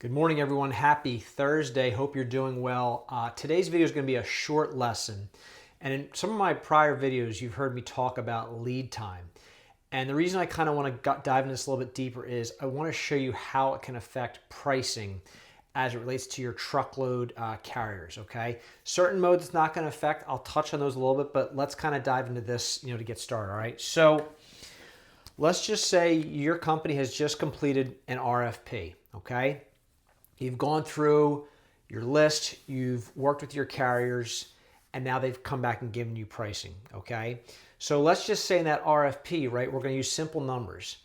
Good morning, everyone. Happy Thursday. Hope you're doing well. Today's video is going to be a short lesson. And in some of my prior videos, you've heard me talk about lead time. And the reason I kind of want to dive into this a little bit deeper is I want to show you how it can affect pricing as it relates to your truckload carriers, okay? Certain modes it's not going to affect. I'll touch on those a little bit, but let's kind of dive into this, to get started, all right? So let's just say your company has just completed an RFP, okay? You've gone through your list, you've worked with your carriers, and now they've come back and given you pricing, okay? So let's just say in that RFP, right, we're going to use simple numbers.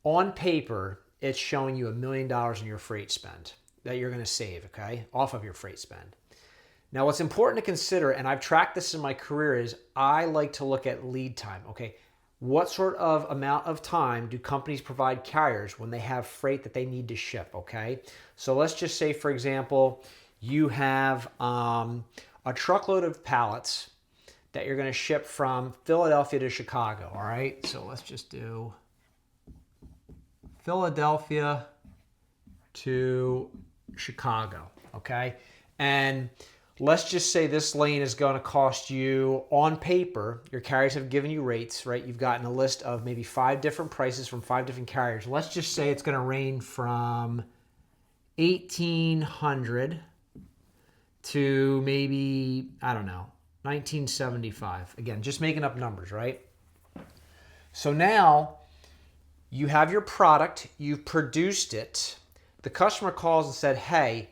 On paper, it's showing you $1 million in your freight spend that you're going to save, okay, off of your freight spend. Now, what's important to consider, and I've tracked this in my career, is I like to look at lead time, okay? What sort of amount of time do companies provide carriers when they have freight that they need to ship, okay? So let's just say, for example, you have a truckload of pallets that you're going to ship from Philadelphia to Chicago, all right? So let's just do Philadelphia to Chicago, okay? And let's just say this lane is going to cost you, on paper, your carriers have given you rates, right? You've gotten a list of maybe 5 different prices from 5 different carriers. Let's just say it's going to range from $1,800 to maybe, I don't know, $1,975. Again, just making up numbers, right? So now you have your product, you've produced it. The customer calls and said, hey,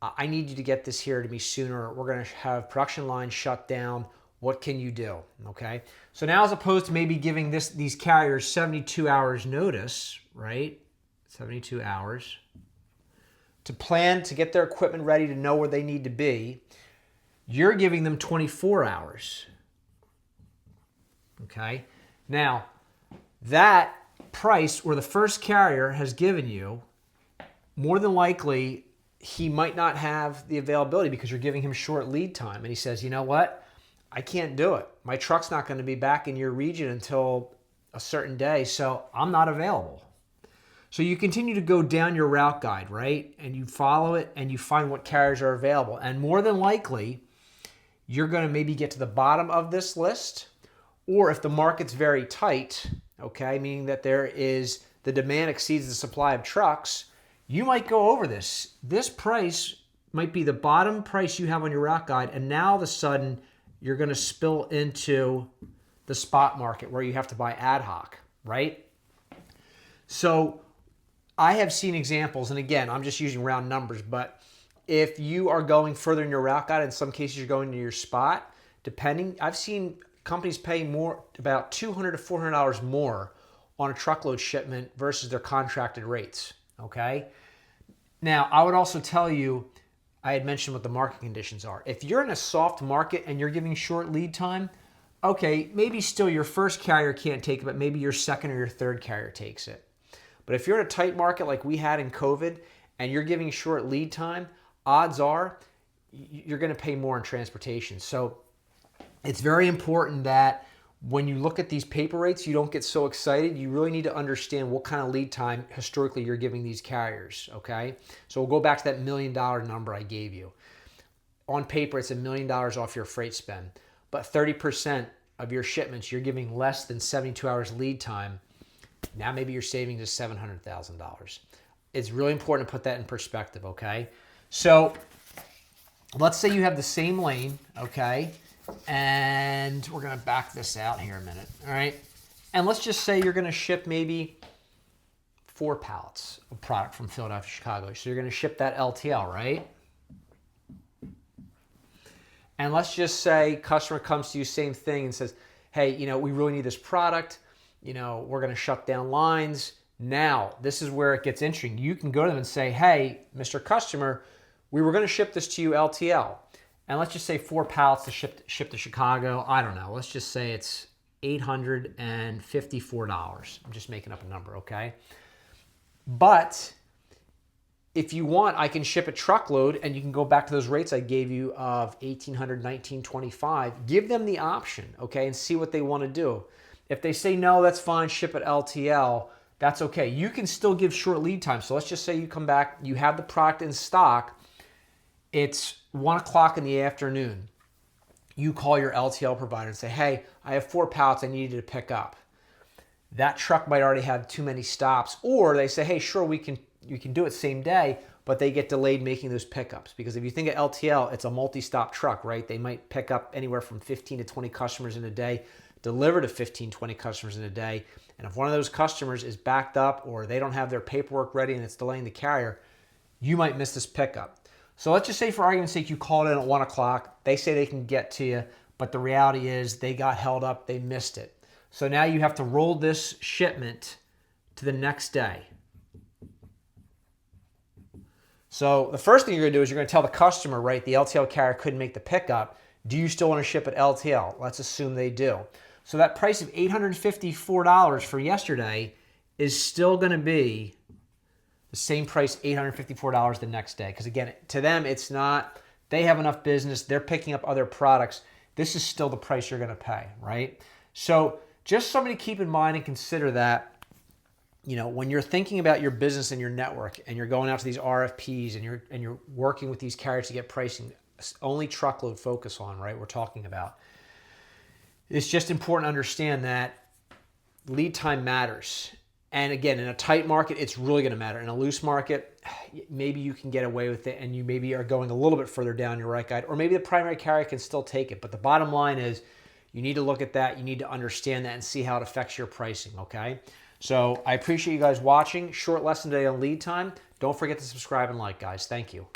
I need you to get this here to me sooner. We're going to have production lines shut down. What can you do? Okay. So now, as opposed to maybe giving these carriers 72 hours notice, right? 72 hours to plan to get their equipment ready to know where they need to be. You're giving them 24 hours. Okay. Now, that price where the first carrier has given you, more than likely, he might not have the availability because you're giving him short lead time. And he says, you know what? I can't do it. My truck's not going to be back in your region until a certain day, so I'm not available. So you continue to go down your route guide, right? And you follow it and you find what carriers are available. And more than likely, you're going to maybe get to the bottom of this list. Or if the market's very tight, okay, meaning that the demand exceeds the supply of trucks, you might go over this. This price might be the bottom price you have on your route guide, and now all of a sudden you're going to spill into the spot market where you have to buy ad hoc, right? So I have seen examples, and again, I'm just using round numbers, but if you are going further in your route guide, in some cases you're going to your spot, I've seen companies pay more, about $200 to $400 more on a truckload shipment versus their contracted rates. Okay. Now, I would also tell you, I had mentioned what the market conditions are. If you're in a soft market and you're giving short lead time, okay, maybe still your first carrier can't take it, but maybe your second or your third carrier takes it. But if you're in a tight market like we had in COVID and you're giving short lead time, odds are you're going to pay more in transportation. So it's very important that when you look at these paper rates, you don't get so excited. You really need to understand what kind of lead time historically you're giving these carriers, okay? So we'll go back to that $1 million number I gave you. On paper, it's $1 million off your freight spend, but 30% of your shipments, you're giving less than 72 hours lead time. Now maybe you're saving just $700,000. It's really important to put that in perspective, okay? So let's say you have the same lane, okay? And we're going to back this out here a minute, all right? And let's just say you're going to ship maybe 4 pallets of product from Philadelphia to Chicago. So you're going to ship that LTL, right? And let's just say customer comes to you, same thing, and says, hey, we really need this product. We're going to shut down lines. Now, this is where it gets interesting. You can go to them and say, hey, Mr. Customer, we were going to ship this to you LTL. And let's just say 4 pallets to ship to Chicago. I don't know. Let's just say it's $854. I'm just making up a number, okay? But if you want, I can ship a truckload, and you can go back to those rates I gave you of $1,800, $1,925. Give them the option, okay, and see what they want to do. If they say, no, that's fine, ship it LTL, that's okay. You can still give short lead time. So let's just say you come back, you have the product in stock, it's 1 o'clock in the afternoon. You call your LTL provider and say, hey, I have 4 pallets I need you to pick up. That truck might already have too many stops, or they say, hey, sure, you can do it same day, but they get delayed making those pickups. Because if you think of LTL, it's a multi-stop truck, right? They might pick up anywhere from 15 to 20 customers in a day, deliver to 15, 20 customers in a day. And if one of those customers is backed up or they don't have their paperwork ready and it's delaying the carrier, you might miss this pickup. So let's just say, for argument's sake, you called in at 1 o'clock. They say they can get to you, but the reality is they got held up, they missed it. So now you have to roll this shipment to the next day. So the first thing you're going to do is you're going to tell the customer, right, the LTL carrier couldn't make the pickup. Do you still want to ship at LTL? Let's assume they do. So that price of $854 for yesterday is still going to be the same price, $854 the next day. Because again, to them, it's not, they have enough business, they're picking up other products. This is still the price you're going to pay, right? So just something to keep in mind and consider that, you know, when you're thinking about your business and your network and you're going out to these RFPs and you're working with these carriers to get pricing, only truckload focus on, right, we're talking about. It's just important to understand that lead time matters. And again, in a tight market, it's really going to matter. In a loose market, maybe you can get away with it and you maybe are going a little bit further down your right guide, or maybe the primary carrier can still take it. But the bottom line is you need to look at that. You need to understand that and see how it affects your pricing, okay? So I appreciate you guys watching. Short lesson today on lead time. Don't forget to subscribe and like, guys. Thank you.